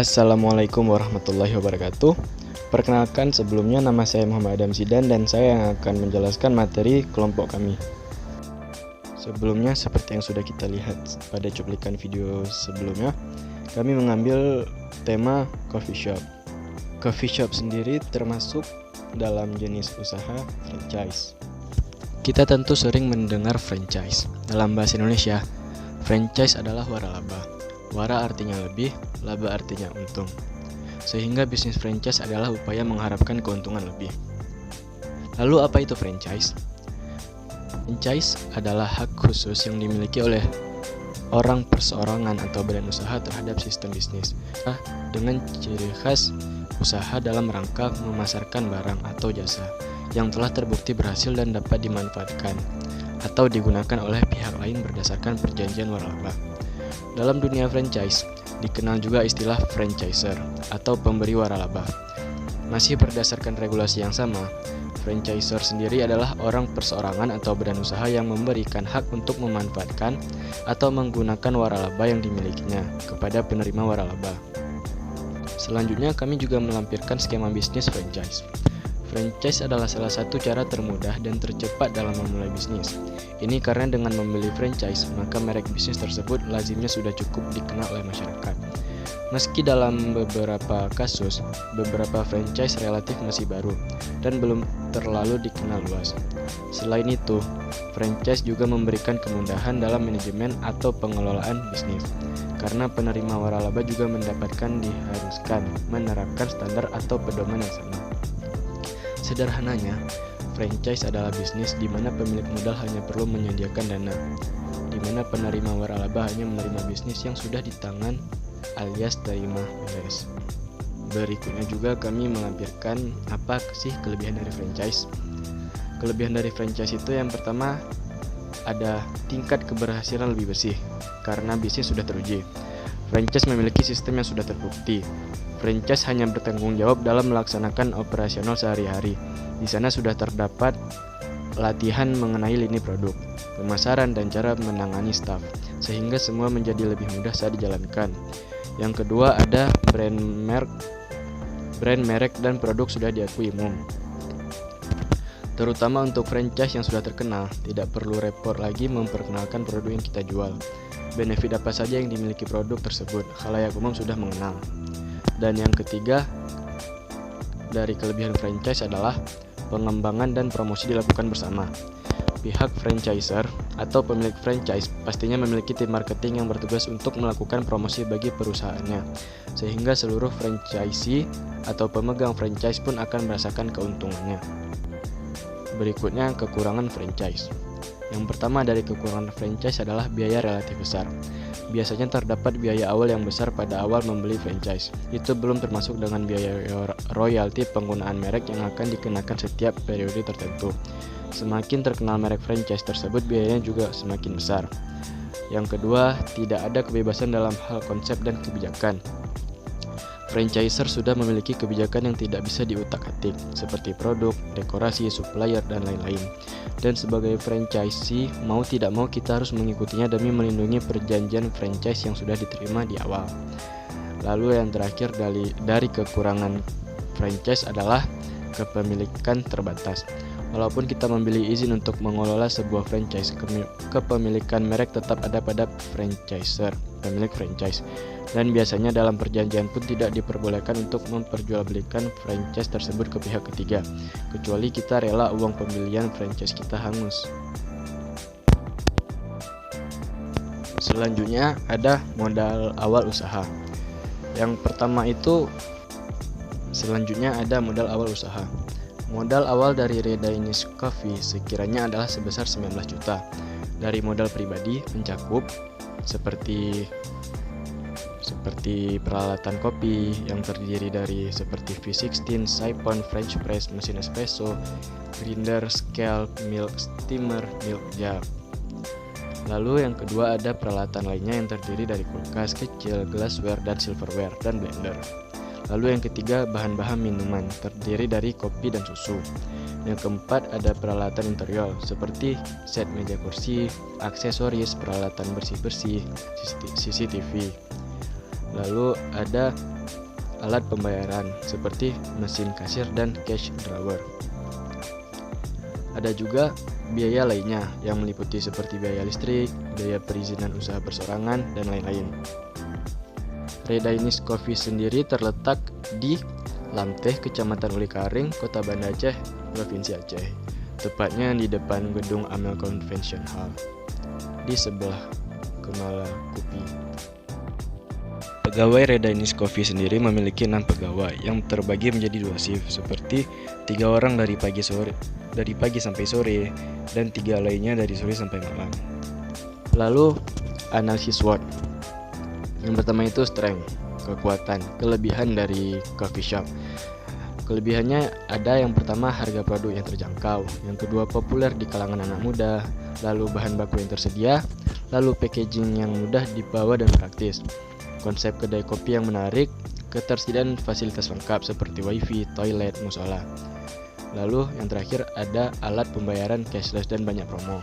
Assalamualaikum warahmatullahi wabarakatuh. Perkenalkan, sebelumnya nama saya Muhammad Adam Zidan dan saya yang akan menjelaskan materi kelompok kami. Sebelumnya, seperti yang sudah kita lihat pada cuplikan video sebelumnya, kami mengambil tema coffee shop. Coffee shop sendiri termasuk dalam jenis usaha franchise. Kita tentu sering mendengar franchise. Dalam bahasa Indonesia, franchise adalah waralaba. Wara artinya lebih, laba artinya untung. Sehingga bisnis franchise adalah upaya mengharapkan keuntungan lebih. Lalu apa itu franchise? Franchise adalah hak khusus yang dimiliki oleh orang perseorangan atau badan usaha terhadap sistem bisnis, dengan ciri khas usaha dalam rangka memasarkan barang atau jasa yang telah terbukti berhasil dan dapat dimanfaatkan atau digunakan oleh pihak lain berdasarkan perjanjian waralaba. Dalam dunia franchise, dikenal juga istilah franchiser atau pemberi waralaba. Masih berdasarkan regulasi yang sama, franchiser sendiri adalah orang perseorangan atau badan usaha yang memberikan hak untuk memanfaatkan atau menggunakan waralaba yang dimilikinya kepada penerima waralaba. Selanjutnya, kami juga melampirkan skema bisnis franchise. Franchise adalah salah satu cara termudah dan tercepat dalam memulai bisnis. Ini karena dengan membeli franchise, maka merek bisnis tersebut lazimnya sudah cukup dikenal oleh masyarakat. Meski dalam beberapa kasus, beberapa franchise relatif masih baru dan belum terlalu dikenal luas. Selain itu, franchise juga memberikan kemudahan dalam manajemen atau pengelolaan bisnis, karena penerima waralaba juga diharuskan menerapkan standar atau pedoman yang sama. Sederhananya, franchise adalah bisnis di mana pemilik modal hanya perlu menyediakan dana, di mana penerima waralaba hanya menerima bisnis yang sudah di tangan alias terima beres. Berikutnya juga kami melampirkan apa sih kelebihan dari franchise. Kelebihan dari franchise itu yang pertama, ada tingkat keberhasilan lebih bersih karena bisnis sudah teruji. Franchise memiliki sistem yang sudah terbukti. Franchise hanya bertanggung jawab dalam melaksanakan operasional sehari-hari. Di sana sudah terdapat latihan mengenai lini produk, pemasaran, dan cara menangani staf, sehingga semua menjadi lebih mudah saat dijalankan. Yang kedua, ada brand merek dan produk sudah diakui umum. Terutama untuk franchise yang sudah terkenal, tidak perlu repot lagi memperkenalkan produk yang kita jual. Benefit apa saja yang dimiliki produk tersebut, khalayak umum sudah mengenal. Dan yang ketiga dari kelebihan franchise adalah pengembangan dan promosi dilakukan bersama. Pihak franchiser atau pemilik franchise pastinya memiliki tim marketing yang bertugas untuk melakukan promosi bagi perusahaannya, sehingga seluruh franchisee atau pemegang franchise pun akan merasakan keuntungannya. Berikutnya, kekurangan franchise. Yang pertama dari kekurangan franchise adalah biaya relatif besar. Biasanya terdapat biaya awal yang besar pada awal membeli franchise. Itu belum termasuk dengan biaya royalti penggunaan merek yang akan dikenakan setiap periode tertentu. Semakin terkenal merek franchise tersebut, biayanya juga semakin besar. Yang kedua, tidak ada kebebasan dalam hal konsep dan kebijakan. Franchiser sudah memiliki kebijakan yang tidak bisa diutak-atik, seperti produk, dekorasi, supplier, dan lain-lain. Dan sebagai franchisee, mau tidak mau kita harus mengikutinya demi melindungi perjanjian franchise yang sudah diterima di awal. Lalu yang terakhir dari kekurangan franchise adalah kepemilikan terbatas. Walaupun kita membeli izin untuk mengelola sebuah franchise, kepemilikan merek tetap ada pada franchiser, pemilik franchise. Dan biasanya dalam perjanjian pun tidak diperbolehkan untuk memperjualbelikan franchise tersebut ke pihak ketiga, kecuali kita rela uang pembelian franchise kita hangus. Selanjutnya ada modal awal usaha. Yang pertama itu, selanjutnya ada modal awal usaha. Modal awal dari Redainis Coffee sekiranya adalah sebesar 19 juta. Dari modal pribadi mencakup seperti peralatan kopi yang terdiri dari seperti V16, siphon, French press, mesin espresso, grinder, scale, milk steamer, milk jug. Lalu yang kedua ada peralatan lainnya yang terdiri dari kulkas kecil, glassware, dan silverware, dan blender. Lalu yang ketiga, bahan-bahan minuman terdiri dari kopi dan susu. Yang keempat, ada peralatan interior seperti set meja kursi, aksesoris, peralatan bersih-bersih, CCTV. Lalu ada alat pembayaran seperti mesin kasir dan cash drawer. Ada juga biaya lainnya yang meliputi seperti biaya listrik, biaya perizinan usaha persorangan, dan lain-lain. Red Danish Coffee sendiri terletak di Lamteh, Kecamatan Uli Karing, Kota Banda Aceh, Provinsi Aceh. Tepatnya di depan gedung Amel Convention Hall, di sebelah Kemala Kupi. Pegawai Red Danish Coffee sendiri memiliki 6 pegawai yang terbagi menjadi 2 shift, seperti 3 orang dari pagi sampai sore dan 3 lainnya dari sore sampai malam. Lalu analisis SWOT. Yang pertama itu strength, kekuatan, kelebihan dari coffee shop. Kelebihannya ada yang pertama harga produk yang terjangkau, yang kedua populer di kalangan anak muda, lalu bahan baku yang tersedia, lalu packaging yang mudah dibawa dan praktis. Konsep kedai kopi yang menarik, ketersediaan fasilitas lengkap seperti wifi, toilet, musola. Lalu yang terakhir ada alat pembayaran cashless dan banyak promo.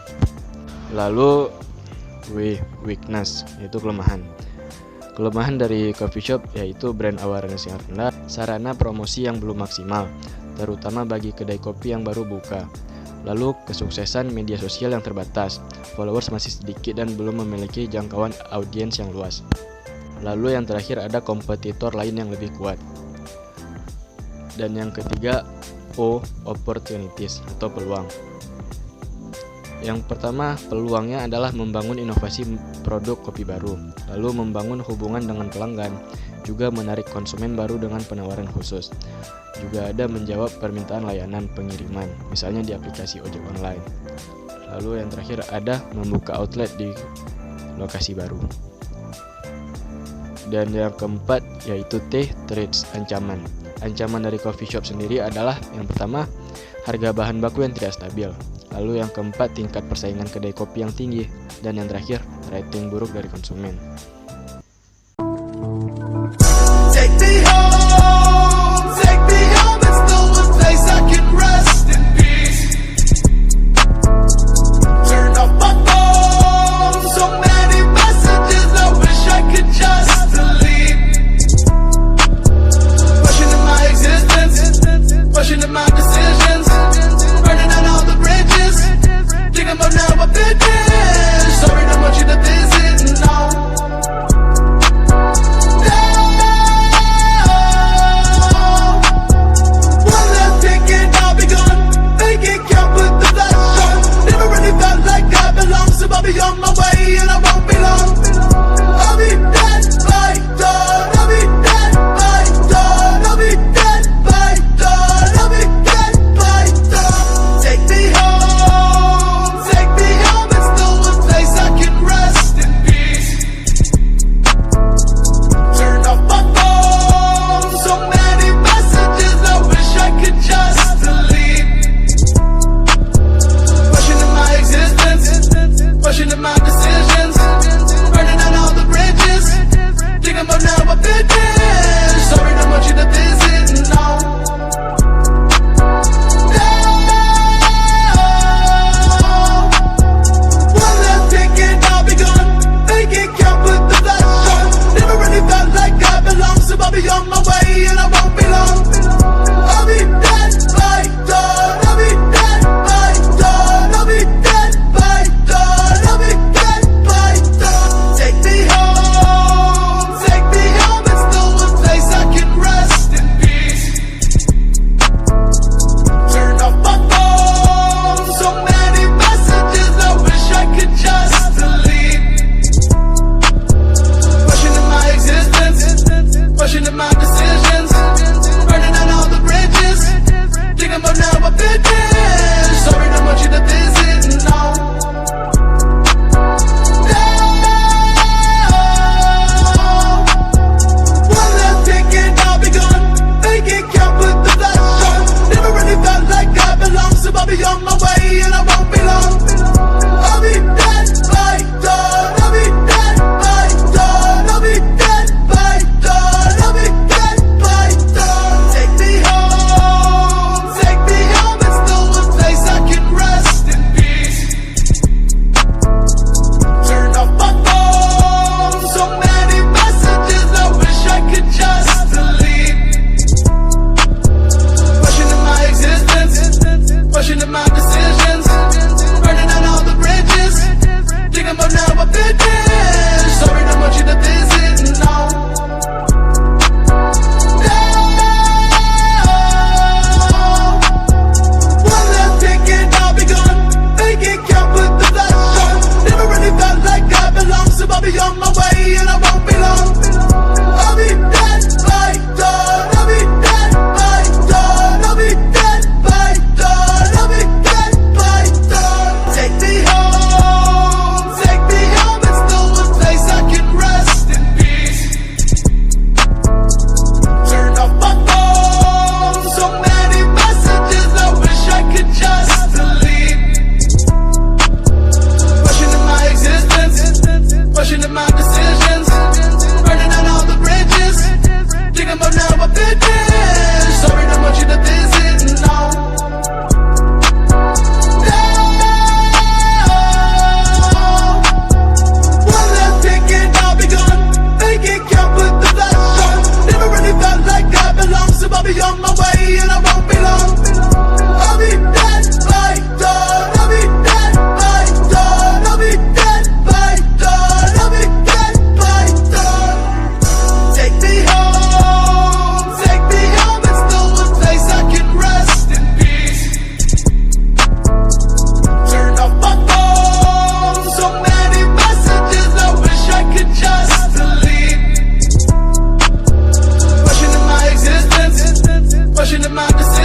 Lalu weakness, yaitu kelemahan. Kelemahan dari coffee shop yaitu brand awareness yang rendah, sarana promosi yang belum maksimal, terutama bagi kedai kopi yang baru buka. Lalu kesuksesan media sosial yang terbatas, followers masih sedikit dan belum memiliki jangkauan audiens yang luas. Lalu yang terakhir ada kompetitor lain yang lebih kuat. Dan yang ketiga, opportunities atau peluang. Yang pertama, peluangnya adalah membangun inovasi produk kopi baru, lalu membangun hubungan dengan pelanggan, juga menarik konsumen baru dengan penawaran khusus. Juga ada menjawab permintaan layanan pengiriman, misalnya di aplikasi ojek online. Lalu yang terakhir ada membuka outlet di lokasi baru. Dan yang keempat yaitu threats, ancaman. Ancaman dari coffee shop sendiri adalah yang pertama, harga bahan baku yang tidak stabil. Lalu yang keempat, tingkat persaingan kedai kopi yang tinggi. Dan yang terakhir, rating buruk dari konsumen. Turn off my phone, so many messages I wish on my way and I won't be long. I'll be dead by dawn. I'll be dead by dawn. I'll be dead by dawn. I'll be dead by dawn. Take me home. Take me home. It's the one place I can rest in peace. Turn off my phone. So many messages. I wish I could just delete. Questioning my existence. Questioning my decisions.